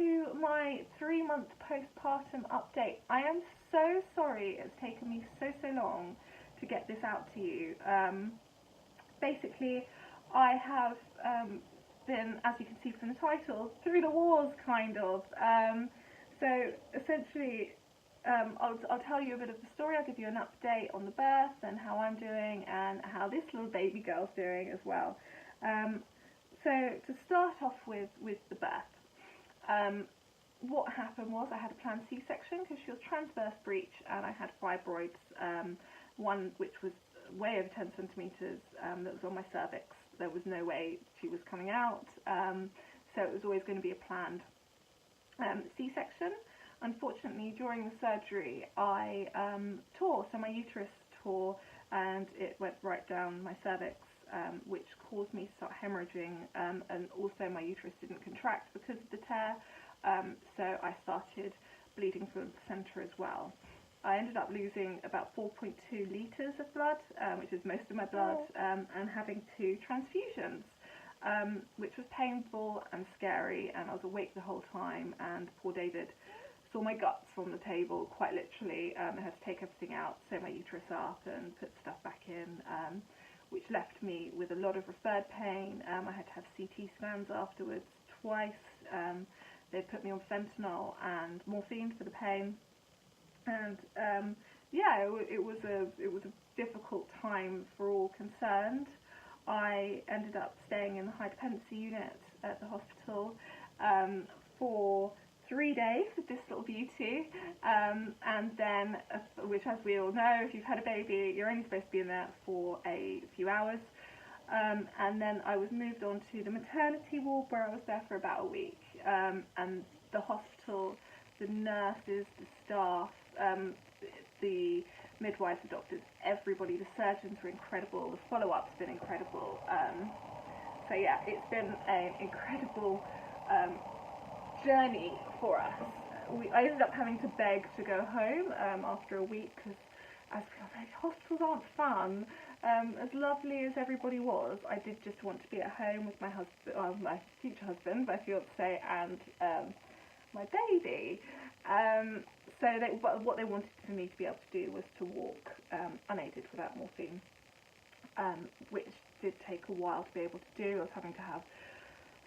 to my 3-month postpartum update. I am so sorry it's taken me so long to get this out to you. Basically, I have been, as you can see from the title, through the wars, kind of. So essentially, I'll tell you a bit of the story. I'll give you an update on the birth and how I'm doing and how this little baby girl's doing as well. So to start off with the birth, what happened was I had a planned C-section because she was transverse breech and I had fibroids, one which was way over 10 centimetres that was on my cervix. There was no way she was coming out, so it was always going to be a planned C-section. Unfortunately, during the surgery, I tore, so my uterus tore and it went right down my cervix, which caused me to start hemorrhaging, and also my uterus didn't contract because of the tear, so I started bleeding from the placenta as well. I ended up losing about 4.2 litres of blood, which is most of my blood, and having 2 transfusions, which was painful and scary, and I was awake the whole time, and poor David saw my guts on the table, quite literally. I had to take everything out, sew my uterus up and put stuff back in, which left me with a lot of referred pain. I had to have CT scans afterwards twice. They put me on fentanyl and morphine for the pain, and yeah, it was a difficult time for all concerned. I ended up staying in the high dependency unit at the hospital for 3 days with this little beauty, and then, which, as we all know, if you've had a baby, you're only supposed to be in there for a few hours, and then I was moved on to the maternity ward where I was there for about a week, and the hospital, the nurses, the staff, the midwives, the doctors, everybody, the surgeons were incredible, the follow-up's been incredible, so yeah, it's been an incredible journey for us. I ended up having to beg to go home after a week because, as we all know, hospitals aren't fun. As lovely as everybody was, I did just want to be at home with my husband, my future husband, my fiance, and my baby. So what they wanted for me to be able to do was to walk unaided without morphine, which did take a while to be able to do. I was having to have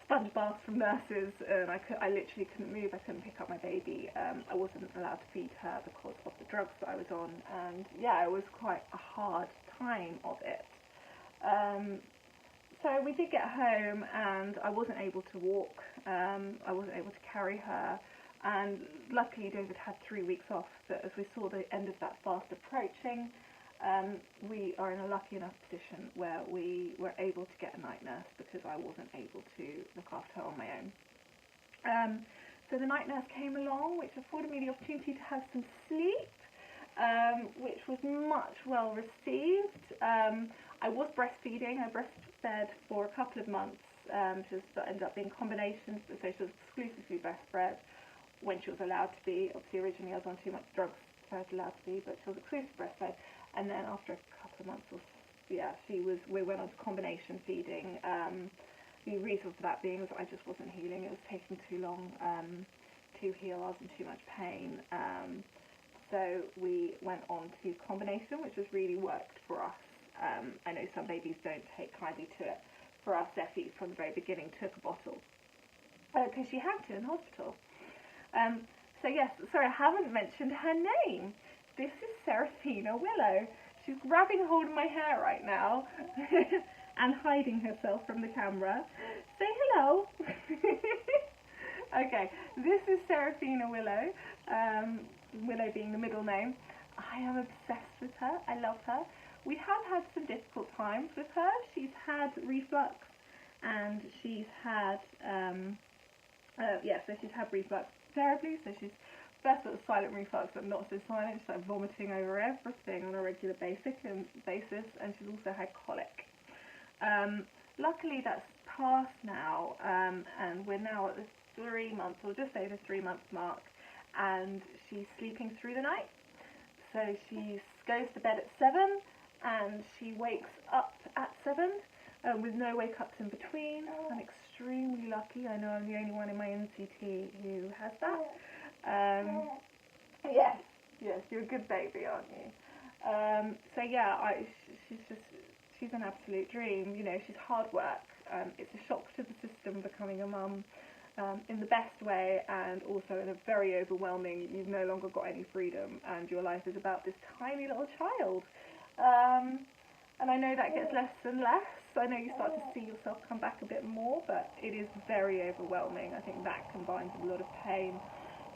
sponge baths from nurses, and I literally couldn't move. I couldn't pick up my baby. I wasn't allowed to feed her because of the drugs that I was on, and yeah, it was quite a hard time of it. So we did get home, and I wasn't able to walk. I wasn't able to carry her, and luckily David had 3 weeks off. But as we saw the end of that fast approaching, we are in a lucky enough position where we were able to get a night nurse because I wasn't able to look after her on my own. So the night nurse came along, which afforded me the opportunity to have some sleep, which was much well received. I was breastfeeding. I breastfed for a couple of months, just that ended up being combinations, so she was exclusively breastfed when she was allowed to be. Obviously originally I was on too much drugs, so I was allowed to be, but she was exclusively breastfed. And then after a couple of months, we went on to combination feeding. The reason for that being was I just wasn't healing. It was taking too long to heal. I was in too much pain. So we went on to combination, which has really worked for us. I know some babies don't take kindly to it. For us, Effie, from the very beginning, took a bottle because she had to in hospital. So yes, sorry, I haven't mentioned her name. This is Seraphina Willow. She's grabbing hold of my hair right now and hiding herself from the camera. Say hello. Okay, this is Seraphina Willow, Willow being the middle name. I am obsessed with her. I love her. We have had some difficult times with her. She's had reflux, and she's had, so she's had reflux terribly, so she's first it was silent reflux, but not so silent. She's like vomiting over everything on a regular basis, and she's also had colic. Luckily, that's passed now, and we're now at the 3 months, or just over 3 months mark, and she's sleeping through the night. So she goes to bed at 7, and she wakes up at 7, with no wake-ups in between. I'm extremely lucky. I know I'm the only one in my NCT who has that. Yes, yes, you're a good baby, aren't you? So yeah, she's an absolute dream. You know, she's hard work. It's a shock to the system becoming a mum, in the best way, and also in a very overwhelming. You've no longer got any freedom, and your life is about this tiny little child. And I know that gets less and less. I know you start to see yourself come back a bit more, but it is very overwhelming. I think that combines with a lot of pain.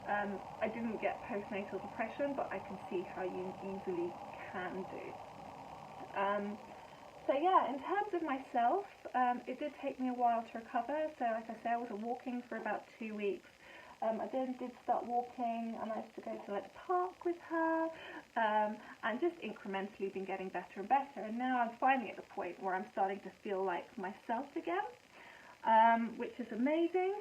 I didn't get postnatal depression, but I can see how you easily can do. So yeah, in terms of myself, it did take me a while to recover. So like I said, I wasn't walking for about 2 weeks. I then did start walking, and I used to go to like the park with her, and just incrementally been getting better and better. And now I'm finally at the point where I'm starting to feel like myself again, which is amazing.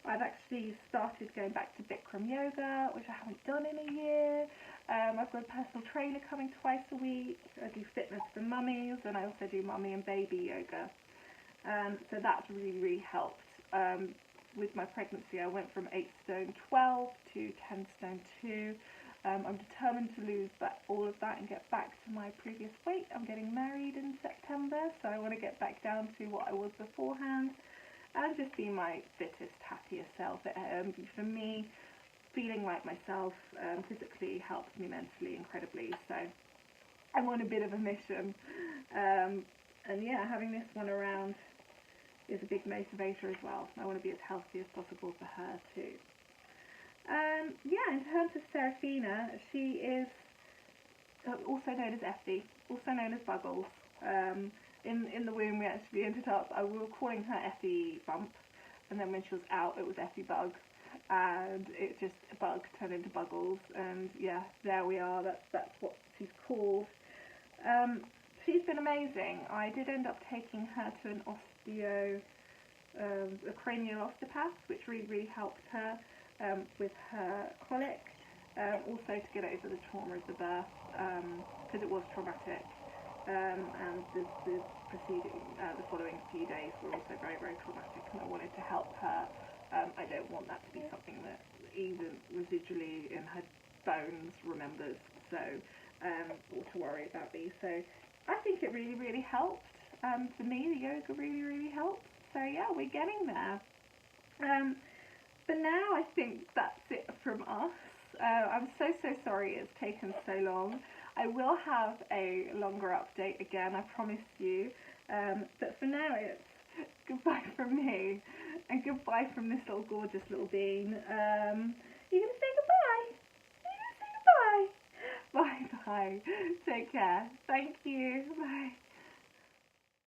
I've actually started going back to Bikram yoga, which I haven't done in a year. I've got a personal trainer coming twice a week. I do fitness for mummies, and I also do mummy and baby yoga. So that's really, really helped. With my pregnancy, I went from 8 stone 12 to 10 stone 2. I'm determined to lose all of that and get back to my previous weight. I'm getting married in September, so I want to get back down to what I was beforehand and just be my fittest, happiest self. For me, feeling like myself physically helps me mentally incredibly, so I'm on a bit of a mission. And yeah, having this one around is a big motivator as well. I want to be as healthy as possible for her too. Yeah, in terms of Serafina, she is also known as Effie, also known as Buggles. In the womb we actually ended up, we were calling her Effie Bump, and then when she was out it was Effie Bug, and it just Bug turned into Buggles, and yeah, there we are, that's what she's called. She's been amazing. I did end up taking her to an a cranial osteopath, which really helped her with her colic, also to get over the trauma of the birth, because it was traumatic, and the following few days were also very, very traumatic, and I wanted to help her. I don't want that to be something that even residually in her bones remembers, so or to worry about these. So I think it really, really helped. For me, the yoga really, really helped. So yeah, we're getting there. But now I think that's it from us. I'm so sorry it's taken so long. I will have a longer update again, I promise you. But for now it's goodbye from me, and goodbye from this little gorgeous little bean. You're going to say goodbye? You're going to say goodbye? Bye bye. Take care. Thank you. Bye.